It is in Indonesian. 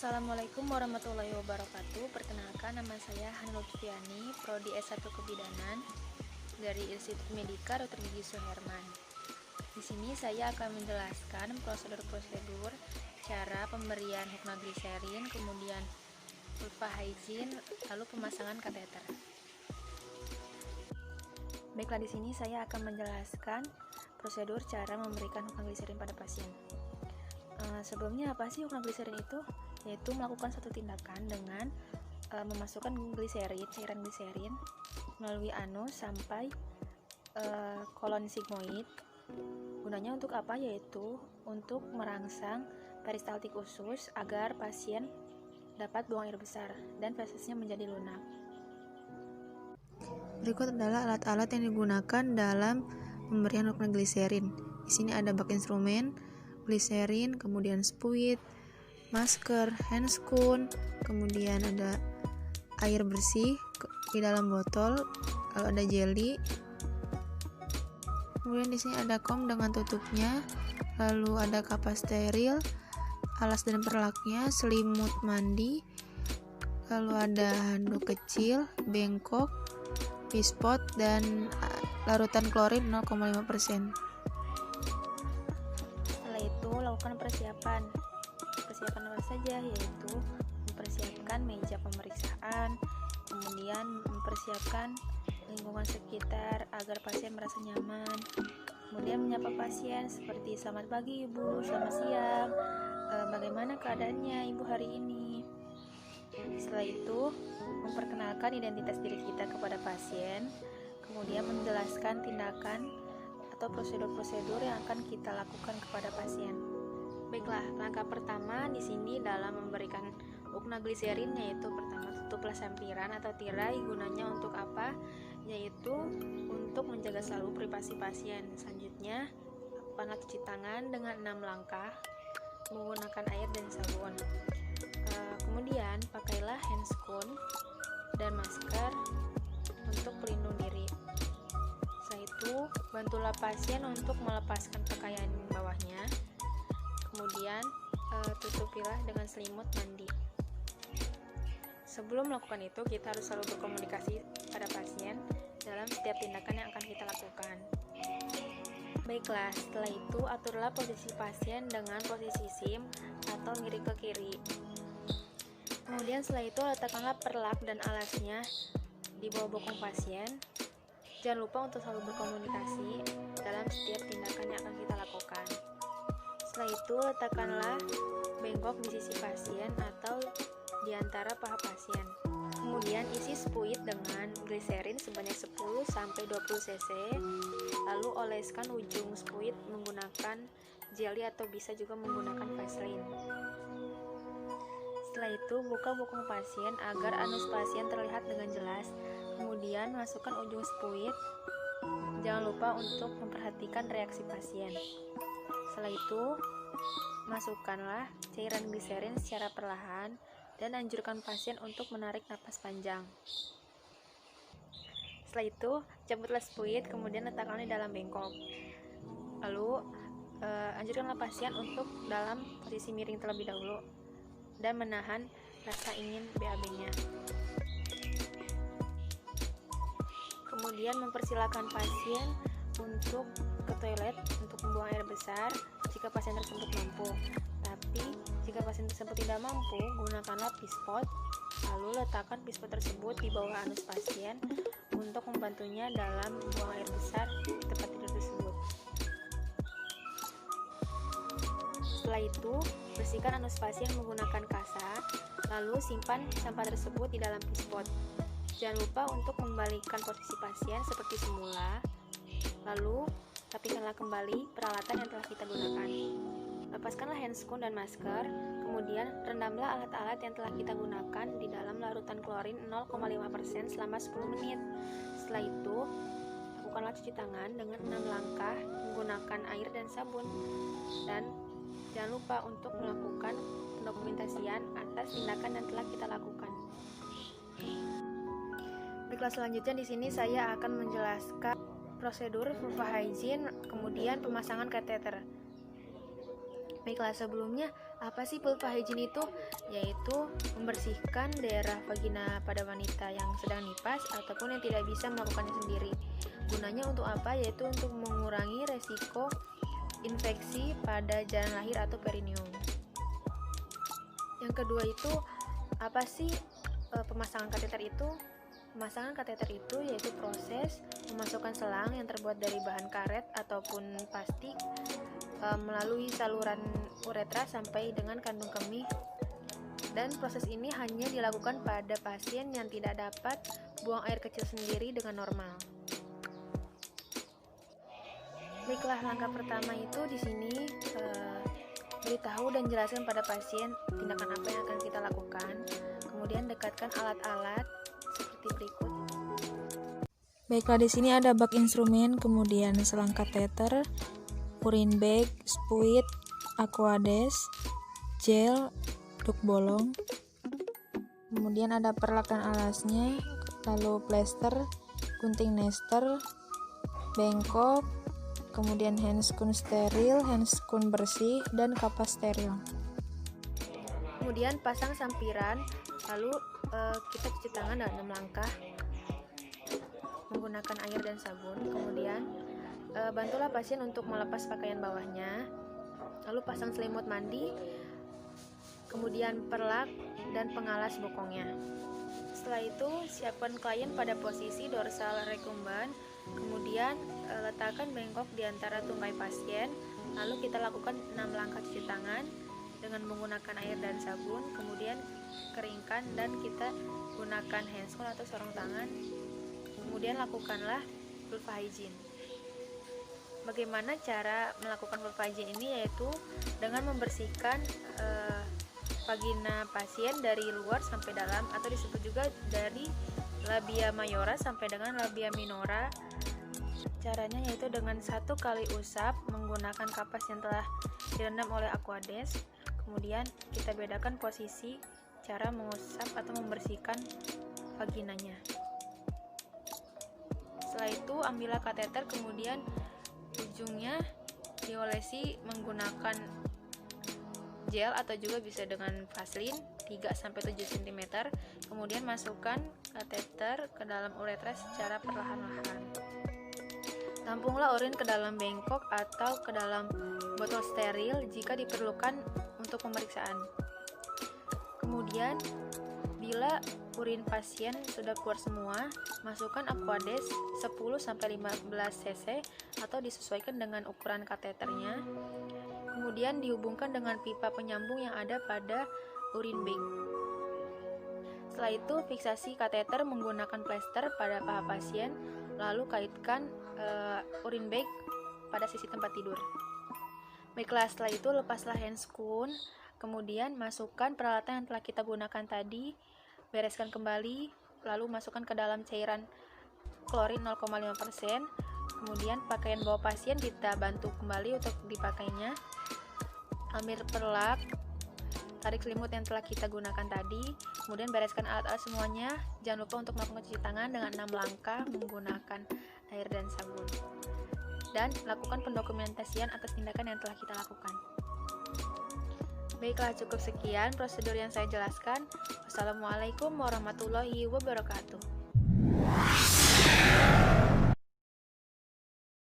Assalamualaikum warahmatullahi wabarakatuh. Perkenalkan, nama saya Hanul Lutfiani, Prodi S1 Kebidanan dari Institut Medika Dr. Gigi Suherman. Di sini saya akan menjelaskan prosedur-prosedur cara pemberian hipnogliserin, kemudian sulfahyzin, lalu pemasangan kateter. Baiklah, di sini saya akan menjelaskan prosedur cara memberikan hipnogliserin pada pasien. Sebelumnya apa sih hipnogliserin itu? Yaitu melakukan satu tindakan dengan memasukkan cairan gliserin melalui anus sampai kolon sigmoid. Gunanya untuk apa? Yaitu untuk merangsang peristaltik usus agar pasien dapat buang air besar dan fesesnya menjadi lunak. Berikut adalah alat-alat yang digunakan dalam pemberian hipnogliserin. Di sini ada bak instrumen, gliserin, kemudian spuit, masker, handscoon, kemudian ada air bersih di dalam botol, lalu ada jelly. Kemudian di sini ada kom dengan tutupnya, lalu ada kapas steril, alas dan perlaknya, selimut mandi, lalu ada handuk kecil, bengkok, pispot, dan larutan klorin 0,5%. Setelah itu lakukan persiapan apa saja, yaitu mempersiapkan meja pemeriksaan, kemudian mempersiapkan lingkungan sekitar agar pasien merasa nyaman, kemudian menyapa pasien seperti selamat pagi ibu, selamat siang, bagaimana keadaannya ibu hari ini. Setelah itu memperkenalkan identitas diri kita kepada pasien, kemudian menjelaskan tindakan atau prosedur-prosedur yang akan kita lakukan kepada pasien. Baiklah, langkah pertama di sini dalam memberikan hipnogliserin yaitu pertama tutuplah sampiran atau tirai. Gunanya untuk apa? Yaitu untuk menjaga selalu privasi pasien. Selanjutnya, lakukanlah cuci tangan dengan 6 langkah menggunakan air dan sabun. Kemudian pakailah handscoon dan masker untuk pelindung diri. Setelah itu, bantulah pasien untuk melepaskan pakaian bawahnya. Kemudian tutupilah dengan selimut mandi. Sebelum melakukan itu, kita harus selalu berkomunikasi pada pasien dalam setiap tindakan yang akan kita lakukan. Baiklah, setelah itu aturlah posisi pasien dengan posisi sim atau miring ke kiri. Kemudian setelah itu letakkanlah perlak dan alasnya di bawah bokong pasien. Jangan lupa untuk selalu berkomunikasi dalam setiap tindakan yang akan kita lakukan. Setelah itu letakkanlah bengkok di sisi pasien atau di antara paha pasien. Kemudian isi spuit dengan gliserin sebanyak 10-20 cc. Lalu oleskan ujung spuit menggunakan jelly atau bisa juga menggunakan Vaseline. Setelah itu buka bokong pasien agar anus pasien terlihat dengan jelas. Kemudian masukkan ujung spuit. Jangan lupa untuk memperhatikan reaksi pasien. Setelah itu, masukkanlah cairan gliserin secara perlahan dan anjurkan pasien untuk menarik napas panjang. Setelah itu, cabutlah spuit, kemudian letakkanlah di dalam bengkok. Lalu, anjurkanlah pasien untuk dalam posisi miring terlebih dahulu dan menahan rasa ingin BAB-nya. Kemudian mempersilakan pasien untuk ke toilet untuk membuang air besar jika pasien tersebut mampu. Tapi jika pasien tersebut tidak mampu, gunakanlah pispot. Lalu letakkan pispot tersebut di bawah anus pasien untuk membantunya dalam membuang air besar di tempat tidur tersebut. Setelah itu, bersihkan anus pasien menggunakan kasa, lalu simpan sampah tersebut di dalam pispot. Jangan lupa untuk membalikan posisi pasien seperti semula. Lalu, rapikanlah kembali peralatan yang telah kita gunakan. Lepaskanlah handscoon dan masker, kemudian rendamlah alat-alat yang telah kita gunakan di dalam larutan klorin 0,5% selama 10 menit. Setelah itu, lakukanlah cuci tangan dengan 6 langkah menggunakan air dan sabun. Dan jangan lupa untuk melakukan pendokumentasian atas tindakan yang telah kita lakukan. Baiklah, selanjutnya di sini saya akan menjelaskan prosedur sulfahyzin, kemudian pemasangan kateter. Baiklah, sebelumnya apa sih vulva hygiene itu? Yaitu membersihkan daerah vagina pada wanita yang sedang nipas ataupun yang tidak bisa melakukannya sendiri. Gunanya untuk apa? Yaitu untuk mengurangi resiko infeksi pada jalan lahir atau perineum. Yang kedua itu, apa sih pemasangan kateter itu? Pemasangan kateter itu yaitu proses memasukkan selang yang terbuat dari bahan karet ataupun plastik melalui saluran uretra sampai dengan kandung kemih, dan proses ini hanya dilakukan pada pasien yang tidak dapat buang air kecil sendiri dengan normal. Baiklah, langkah pertama itu di sini beritahu dan jelaskan pada pasien tindakan apa yang akan kita lakukan. Kemudian dekatkan alat-alat seperti berikut. Baiklah, di sini ada bak instrumen, kemudian selang kateter, urine bag, spuit, aquades, gel, duk bolong. Kemudian ada perlakan alasnya, lalu plester, gunting nester, bengkok, kemudian handscoon steril, handscoon bersih, dan kapas steril. Kemudian pasang sampiran, lalu kita cuci tangan dalam 6 langkah menggunakan air dan sabun. Kemudian bantulah pasien untuk melepas pakaian bawahnya, lalu pasang selimut mandi, kemudian perlak dan pengalas bokongnya. Setelah itu siapkan klien pada posisi dorsal recumbent, kemudian letakkan bengkok di antara tungkai pasien, lalu kita lakukan 6 langkah cuci tangan dengan menggunakan air dan sabun, kemudian keringkan dan kita gunakan handscoon atau sarung tangan, kemudian lakukanlah vulva hygiene. Bagaimana cara melakukan vulva hygiene ini? Yaitu dengan membersihkan vagina pasien dari luar sampai dalam, atau disebut juga dari labia mayora sampai dengan labia minora. Caranya yaitu dengan 1 kali usap menggunakan kapas yang telah direndam oleh aquades. Kemudian kita bedakan posisi cara mengusap atau membersihkan vaginanya. Setelah itu ambillah kateter, kemudian ujungnya diolesi menggunakan gel atau juga bisa dengan vaselin 3-7 cm. Kemudian masukkan kateter ke dalam uretra secara perlahan-lahan. Tampunglah urin ke dalam bengkok atau ke dalam botol steril jika diperlukan untuk pemeriksaan. Kemudian bila urin pasien sudah keluar semua, masukkan aquades 10-15 cc atau disesuaikan dengan ukuran kateternya. Kemudian dihubungkan dengan pipa penyambung yang ada pada urine bag. Setelah itu fiksasi kateter menggunakan plester pada paha pasien, lalu kaitkan urine bag pada sisi tempat tidur. Baiklah, setelah itu lepaslah handscoon, kemudian masukkan peralatan yang telah kita gunakan tadi, bereskan kembali, lalu masukkan ke dalam cairan klorin 0,5%. Kemudian pakaian bawah pasien kita bantu kembali untuk dipakainya. Ambil perlak, tarik selimut yang telah kita gunakan tadi, kemudian bereskan alat-alat semuanya. Jangan lupa untuk melakukan cuci tangan dengan 6 langkah menggunakan air dan sabun. Dan lakukan pendokumentasian atas tindakan yang telah kita lakukan. Baiklah, cukup sekian prosedur yang saya jelaskan. Wassalamualaikum warahmatullahi wabarakatuh.